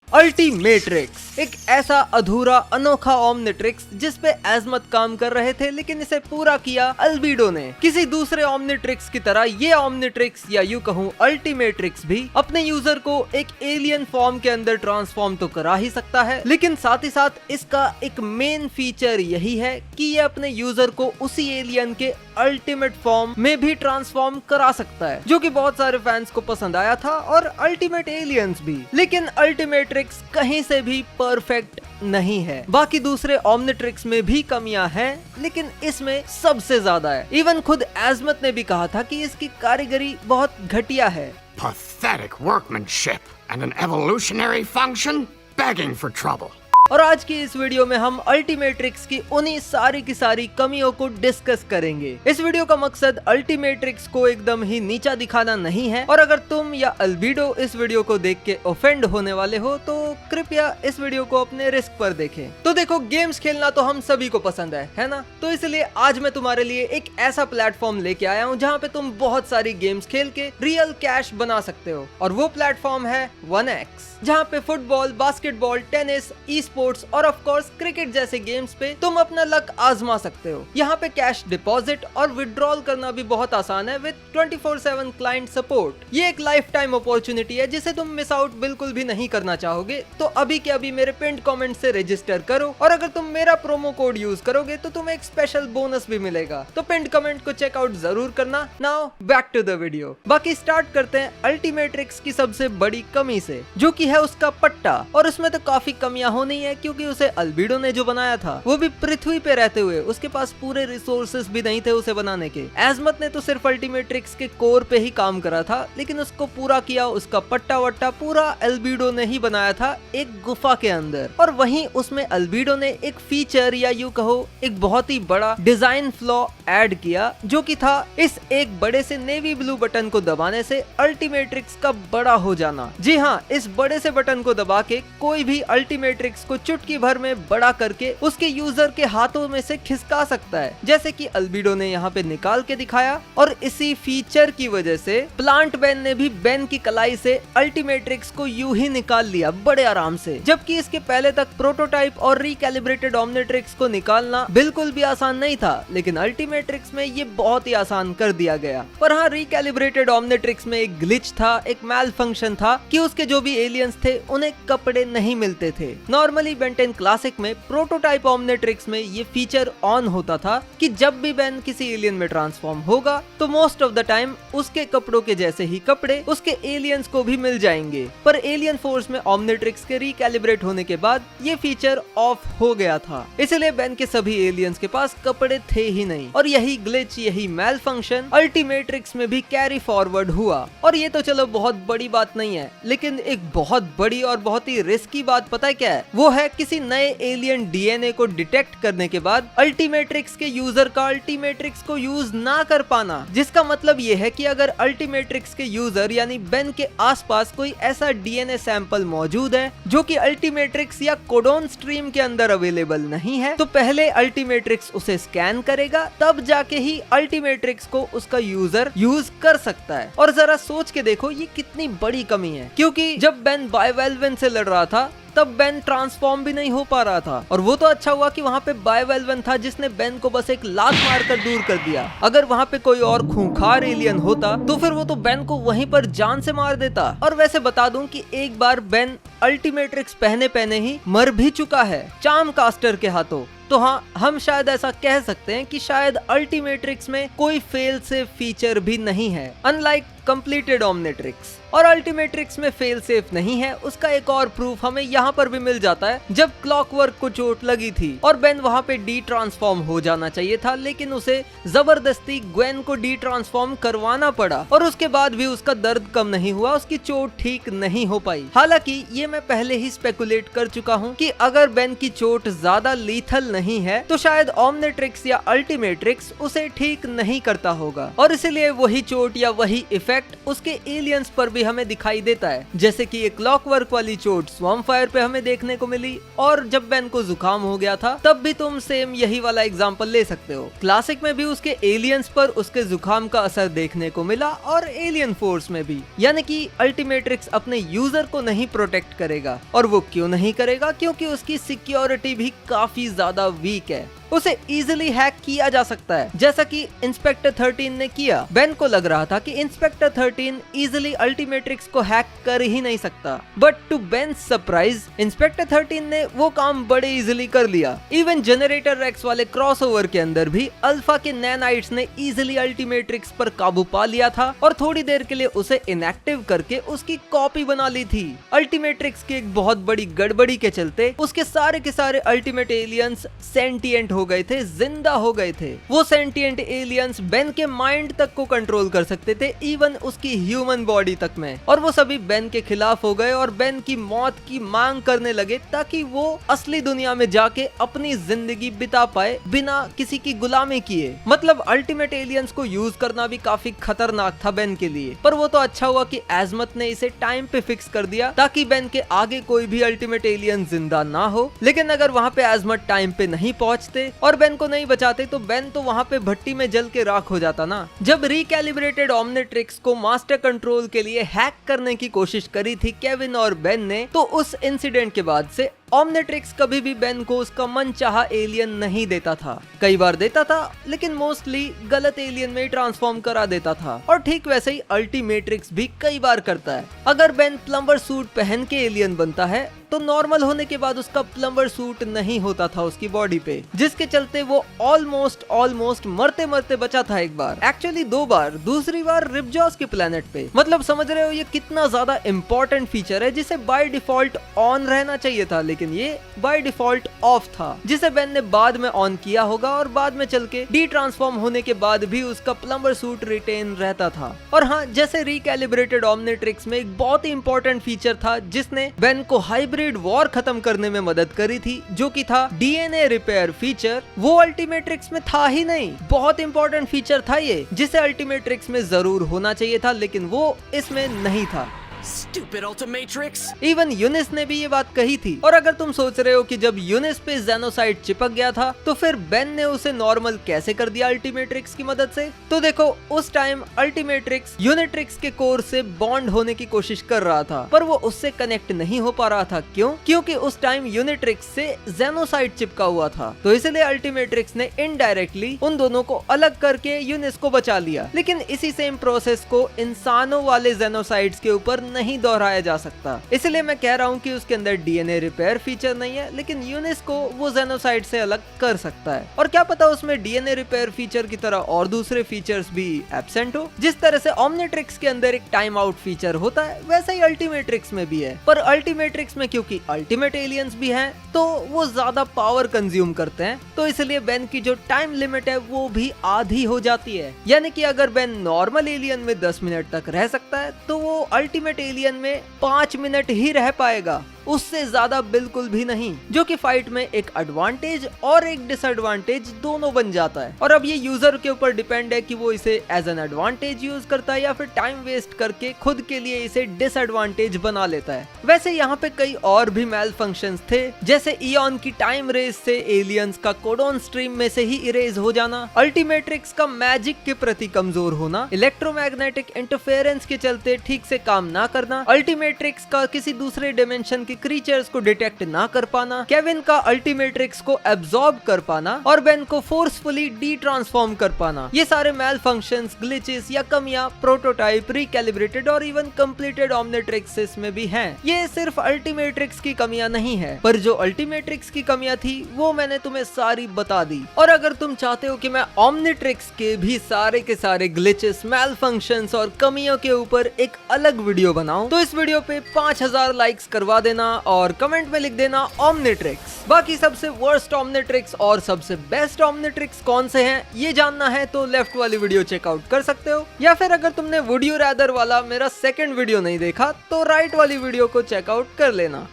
अल्टीमेट्रिक्स एक ऐसा अधूरा अनोखा ओमनिट्रिक्स जिसपे एजमत काम कर रहे थे, लेकिन इसे पूरा किया अल्बीडो ने। किसी दूसरे ओमनिट्रिक्स की तरह ये ओमनिट्रिक्स या यूं कहूं अल्टीमेट्रिक्स भी अपने यूजर को एक एलियन फॉर्म के अंदर ट्रांसफॉर्म तो करा ही सकता है, लेकिन साथ ही साथ इसका एक मेन फीचर यही है कि ये अपने यूजर को उसी एलियन के अल्टीमेट फॉर्म में भी ट्रांसफॉर्म करा सकता है, जो कि बहुत सारे फैंस को पसंद आया था और अल्टीमेट एलियंस भी। लेकिन अल्टीमेट्रिक्स कहीं से भी परफेक्ट नहीं है। बाकी दूसरे ओमनिट्रिक्स में भी कमियां हैं, लेकिन इसमें सबसे ज्यादा है। इवन खुद एजमत ने भी कहा था कि इसकी कारीगरी बहुत घटिया है। Pathetic workmanship and an evolutionary function begging for trouble. और आज की इस वीडियो में हम अल्टीमेट्रिक्स की उन्हीं सारी की सारी कमियों को डिस्कस करेंगे। इस वीडियो का मकसद अल्टीमेट्रिक्स को एकदम ही नीचा दिखाना नहीं है, और अगर तुम या अल्बीडो इस वीडियो को देख के ऑफेंड होने वाले हो तो कृपया इस वीडियो को अपने रिस्क पर देखें। तो देखो, गेम्स खेलना तो हम सभी को पसंद है ना? तो इसलिए आज मैं तुम्हारे लिए एक ऐसा प्लेटफॉर्म लेके आया हूँ जहाँ पे तुम बहुत सारी गेम्स खेल के रियल कैश बना सकते हो, और वो प्लेटफॉर्म है 1x, जहाँ पे football, basketball, tennis, e sports और ऑफ कोर्स क्रिकेट जैसे गेम्स पे तुम अपना लक आजमा सकते हो। यहाँ पे कैश डिपॉजिट और विड्रॉल करना भी बहुत आसान है विद 24/7 क्लाइंट सपोर्ट। ये एक लाइफ टाइम अपॉर्चुनिटी है जिसे तुम मिस आउट बिल्कुल भी नहीं करना चाहोगे। तो अभी के अभी मेरे पिंड कमेंट से रजिस्टर करो, और अगर तुम मेरा प्रोमो कोड यूज करोगे तो तुम्हें एक स्पेशल बोनस भी मिलेगा। तो पिंड कमेंट को चेकआउट जरूर करना। Now back to the video. बाकी स्टार्ट करते हैं अल्टीमेट्रिक्स की सबसे बड़ी कमी से, जो की है उसका पट्टा। और उसमें तो काफी कमियां होनी है, क्योंकि उसे अल्बीडो ने जो बनाया था वो भी पृथ्वी पे रहते हुए उसके पास पूरे रिसोर्सेस भी नहीं थे उसे बनाने के। एजमत ने तो सिर्फ अल्टीमेट्रिक्स के कोर पे ही काम करा था, लेकिन उसको पूरा किया, उसका पट्टा वट्टा पूरा अल्बीडो ने ही बनाया था एक गुफा के अंदर। और वहीं उसमें अल्बीडो ने एक फीचर या यूं कहो एक बहुत ही बड़ा डिजाइन फ्लॉ ऐड किया, जो कि था इस एक बड़े से नेवी ब्लू बटन को दबाने से अल्टीमेट्रिक्स का बड़ा हो जाना। जी हाँ, इस बड़े से बटन को दबा के कोई भी अल्टीमेट्रिक्स को चुटकी भर में बड़ा करके उसके यूजर के हाथों में से खिसका सकता है, जैसे कि अल्बीडो ने यहाँ पे निकाल के दिखाया। और इसी फीचर की वजह से प्लांट बैन ने भी बैन की कलाई से अल्टीमेट्रिक्स को यूं ही निकाल लिया बड़े आराम से, जबकि इसके पहले तक प्रोटोटाइप और रिकैलिब्रेटेड ओमनिट्रिक्स को निकालना बिल्कुल भी आसान नहीं था, लेकिन अल्टीमेट्रिक्स में ये बहुत ही आसान कर दिया गया। पर हाँ, रिकैलिब्रेटेड ओमनिट्रिक्स में एक ग्लिच था, एक मैल फंक्शन था कि उसके जो भी एलियंस थे उन्हें कपड़े नहीं मिलते थे। नॉर्मली बेन 10 क्लासिक में प्रोटोटाइप ओमनिट्रिक्स में ये फीचर ऑन होता था कि जब भी बेन किसी एलियन में ट्रांसफॉर्म होगा तो मोस्ट ऑफ द टाइम उसके कपड़ों के जैसे ही कपड़े उसके एलियंस को भी मिल जाएंगे। पर एलियन फोर्स में ओमनिट्रिक्स के रिकैलिब्रेट होने के बाद ये फीचर ऑफ हो गया था, इसलिए बेन के सभी एलियंस के पास कपड़े थे ही नहीं। और यही ग्लिच, यही मैल फंक्शन अल्टीमेट्रिक्स में भी कैरी फॉरवर्ड हुआ। और ये तो चलो बहुत बड़ी बात नहीं है, लेकिन एक बहुत बड़ी और बहुत ही रिस्की बात पता है क्या है? वो है किसी नए एलियन डीएनए को डिटेक्ट करने के बाद अल्टीमेट्रिक्स के यूजर का अल्टीमेट्रिक्स को यूज ना कर पाना। जिसका मतलब ये है कि अगर अल्टीमेट्रिक्स के यूजर यानी बेन के आसपास कोई ऐसा डीएनए सैंपल मौजूद है जो कि अल्टीमेट्रिक्स या कोडोन स्ट्रीम के अंदर अवेलेबल नहीं है, तो पहले अल्टीमेट्रिक्स उसे स्कैन करेगा, तब जाके ही अल्टीमेट्रिक्स को उसका यूजर यूज कर सकता है। और जरा सोच के देखो ये कितनी बड़ी कमी है, क्योंकि जब बेन बायवेल्वन से लड़ रहा था तब बेन ट्रांसफॉर्म भी नहीं हो पा रहा था। और वो तो अच्छा हुआ कि वहाँ पे बायवेल्वन था जिसने बेन को बस एक लात मारकर दूर कर दिया। अगर वहाँ पे कोई और खूंखार एलियन होता तो फिर वो तो बेन को वहीं पर जान से मार देता। और वैसे बता दूं कि एक बार बेन अल्टीमेट्रिक्स पहने ही मर भी चुका है चार्म कास्टर के हाथों। तो हाँ, हम शायद ऐसा कह सकते हैं कि शायद अल्टीमेट्रिक्स में कोई फेल सेफ फीचर भी नहीं है, अनलाइक कंप्लीटेड ओमनिट्रिक्स। और अल्टीमेट्रिक्स में फेल सेफ नहीं है, उसका एक और प्रूफ हमें यहाँ पर भी मिल जाता है जब क्लॉकवर्क को चोट लगी थी और बेन वहाँ पे डी ट्रांसफॉर्म हो जाना चाहिए था, लेकिन उसे जबरदस्ती ग्वेन को डी ट्रांसफॉर्म करवाना पड़ा, और उसके बाद भी उसका दर्द कम नहीं हुआ, उसकी चोट ठीक नहीं हो पाई। हालांकि ये मैं पहले ही स्पेकुलेट कर चुका हूँ कि अगर बेन की चोट ज्यादा लीथल नहीं है तो शायद ओमनिट्रिक्स या अल्टीमेट्रिक्स उसे ठीक नहीं करता होगा, और इसीलिए वही चोट या वही इफेक्ट इफेक्ट उसके एलियंस पर भी हमें दिखाई देता है, जैसे कि एक क्लॉकवर्क वाली चोट स्वॉर्मफायर पे हमें देखने को मिली, और जब बेन को जुकाम हो गया था तब भी तुम सेम यही वाला एग्जांपल ले सकते हो। क्लासिक में भी उसके एलियंस पर उसके जुकाम का असर देखने को मिला और एलियन फोर्स में भी। यानी कि अल्टीमेट्रिक्स अपने यूजर को नहीं प्रोटेक्ट करेगा, और वो क्यों नहीं करेगा, क्योंकि उसकी सिक्योरिटी भी काफी ज्यादा वीक है। उसे इजीली हैक किया जा सकता है, जैसा कि इंस्पेक्टर 13 ने किया। बेन को लग रहा था कि इंस्पेक्टर 13 इजीली अल्टीमेट्रिक्स को हैक कर ही नहीं सकता, but to Ben surprise inspector 13 ने वो काम बड़े इजीली कर लिया। इवन जनरेटर रेक्स वाले क्रॉसओवर के अंदर भी अल्फा के नैनाइट्स ने इजीली अल्टीमेट्रिक्स पर काबू पा लिया था और थोड़ी देर के लिए उसे इनएक्टिव करके उसकी कॉपी बना ली थी। अल्टीमेट्रिक्स की एक बहुत बड़ी गड़बड़ी के चलते उसके सारे के सारे अल्टीमेट एलियंस सेंटिएंट हो गए थे, जिंदा हो गए थे। वो सेंटिएंट एलियंस बेन के माइंड तक को कंट्रोल कर सकते थे, इवन उसकी ह्यूमन बॉडी तक में, और वो सभी बेन के खिलाफ हो गए और बेन की मौत की मांग करने लगे ताकि वो असली दुनिया में जाके अपनी जिंदगी बिता पाए बिना किसी की गुलामी किए। मतलब अल्टीमेट एलियंस को यूज करना भी काफी खतरनाक था बेन के लिए, पर वो तो अच्छा हुआ कि एजमत ने इसे टाइम पे फिक्स कर दिया ताकि बेन के आगे कोई भी अल्टीमेट एलियन जिंदा ना हो। लेकिन अगर वहाँ पे एजमत टाइम पे नहीं पहुँचते और बेन को नहीं बचाते तो बेन तो वहाँ पे भट्टी में जल के राख हो जाता ना। जब रिकैलिब्रेटेड ओमनिट्रिक्स को मास्टर कंट्रोल के लिए हैक करने की कोशिश करी थी केविन और बेन ने, तो उस इंसिडेंट के बाद से ओमनिट्रिक्स कभी भी बेन को उसका मनचाहा एलियन नहीं देता था। कई बार देता था, लेकिन मोस्टली गलत एलियन में ट्रांसफॉर्म करा देता था, और ठीक वैसे ही अल्टीमेट्रिक्स भी कई बार करता है। अगर बेन प्लम्बर सूट पहन के एलियन बनता है तो नॉर्मल होने के बाद उसका प्लम्बर सूट नहीं होता था उसकी बॉडी पे, जिसके चलते वो ऑलमोस्ट मरते मरते बचा था एक बार, एक्चुअली 2 बार। दूसरी बार रिपजॉस के प्लेनेट पे। मतलब समझ रहे हो ये कितना ज्यादा इंपॉर्टेंट फीचर है जिसे बाय डिफॉल्ट ऑन रहना चाहिए था, लेकिन ये बाय डिफॉल्ट ऑफ था, जिसे बेन ने बाद में ऑन किया होगा और बाद में चल के डी ट्रांसफॉर्म होने के बाद भी उसका प्लम्बर सूट रिटेन रहता था। और हाँ, जैसे रिकैलिब्रेटेड ओमनिट्रिक्स में एक बहुत ही इंपॉर्टेंट फीचर था जिसने बेन को हाइब्रिड वॉर खत्म करने में मदद करी थी, जो कि था डीएनए रिपेयर फीचर। वो अल्टीमेट्रिक्स में था ही नहीं। बहुत इंपॉर्टेंट फीचर था ये, जिसे अल्टीमेट्रिक्स में जरूर होना चाहिए था, लेकिन वो इसमें नहीं था। Stupid Ultimatrix! इवन यूनिस ने भी ये बात कही थी। और अगर तुम सोच रहे हो कि जब यूनिस पे जेनोसाइड चिपक गया था तो फिर बेन ने उसे नॉर्मल कैसे कर दिया अल्टीमेट्रिक्स की मदद से, तो देखो उस टाइम अल्टीमेट्रिक्स यूनिट्रिक्स के कोर से बॉन्ड होने की कोशिश कर रहा था, पर वो उससे कनेक्ट नहीं हो पा रहा था। क्यों? क्योंकि उस टाइम यूनिट्रिक्स से जेनोसाइड चिपका हुआ था, तो इसलिए अल्टीमेट्रिक्स ने इनडायरेक्टली उन दोनों को अलग करके यूनिस को बचा लिया। लेकिन इसी सेम प्रोसेस को इंसानों वाले जेनोसाइड्स के ऊपर नहीं दोहराया जा सकता, इसलिए मैं कह रहा हूँ कि उसके अंदर डीएनए रिपेयर फीचर नहीं है, लेकिन यूनिस को वो जेनोसाइड से अलग कर सकता है। और क्या पता उसमें डीएनए रिपेयर फीचर की तरह और दूसरे फीचर्स भी एब्सेंट हो। जिस तरह से ओमनिट्रिक्स के अंदर एक टाइम आउट फीचर होता है, वैसे ही अल्टीमेट्रिक्स में भी है। पर अल्टीमेट्रिक्स में क्योंकि अल्टीमेट एलियंस भी हैं, तो वो ज्यादा पावर कंज्यूम करते हैं, तो इसलिए बेन की जो टाइम लिमिट है वो भी आधी हो जाती है। यानी कि अगर बेन नॉर्मल एलियन में 10 मिनट तक रह सकता है, तो वो अल्टीमेट एलियन में 5 मिनट ही रह पाएगा, उससे ज्यादा बिल्कुल भी नहीं, जो कि फाइट में एक एडवांटेज और एक डिसएडवांटेज दोनों बन जाता है। और अब ये यूजर के ऊपर डिपेंड है कि वो इसे एज एन एडवांटेज यूज करता है या फिर टाइम वेस्ट करके खुद के लिए इसे डिसएडवांटेज बना लेता है। वैसे यहाँ पे कई और भी मेल फंक्शंस थे, जैसे इयॉन की टाइम रेस से एलियंस का कोडोन स्ट्रीम में से ही इरेज हो जाना, अल्टीमेट्रिक्स का मैजिक के प्रति कमजोर होना, इलेक्ट्रोमैग्नेटिक इंटरफेरेंस के चलते ठीक से काम ना करना, अल्टीमेट्रिक्स का किसी दूसरे डिमेंशन के क्रीचर्स को डिटेक्ट ना कर पाना, केविन का अल्टीमेट्रिक्स को एब्सॉर्ब कर पाना और बेन को फोर्सफुली डी ट्रांसफॉर्म कर पाना। ये सारे मेल फंक्शंस, ग्लिचेस या कमियां प्रोटोटाइप, रिकैलिब्रेटेड और इवन कंप्लीटेड ओमनिट्रिक्स में भी हैं। ये सिर्फ अल्टीमेट्रिक्स की कमियां नहीं है, पर जो अल्टीमेट्रिक्स की कमियां थी वो मैंने तुम्हें सारी बता दी। और अगर तुम चाहते हो कि मैं ओमनिट्रिक्स के भी सारे के सारे ग्लिचेस, मेल फंक्शंस और कमियों के ऊपर एक अलग वीडियो बनाऊं, तो इस वीडियो पे 5000 लाइक्स करवा देना और कमेंट में लिख देना ओमनिट्रिक्स। बाकी सबसे वर्स्ट ओमनिट्रिक्स और सबसे बेस्ट ओमनिट्रिक्स कौन से हैं, ये जानना है तो लेफ्ट वाली वीडियो चेकआउट कर सकते हो, या फिर अगर तुमने वुड यू रैदर वाला मेरा सेकंड वीडियो नहीं देखा तो राइट वाली वीडियो को चेकआउट कर लेना।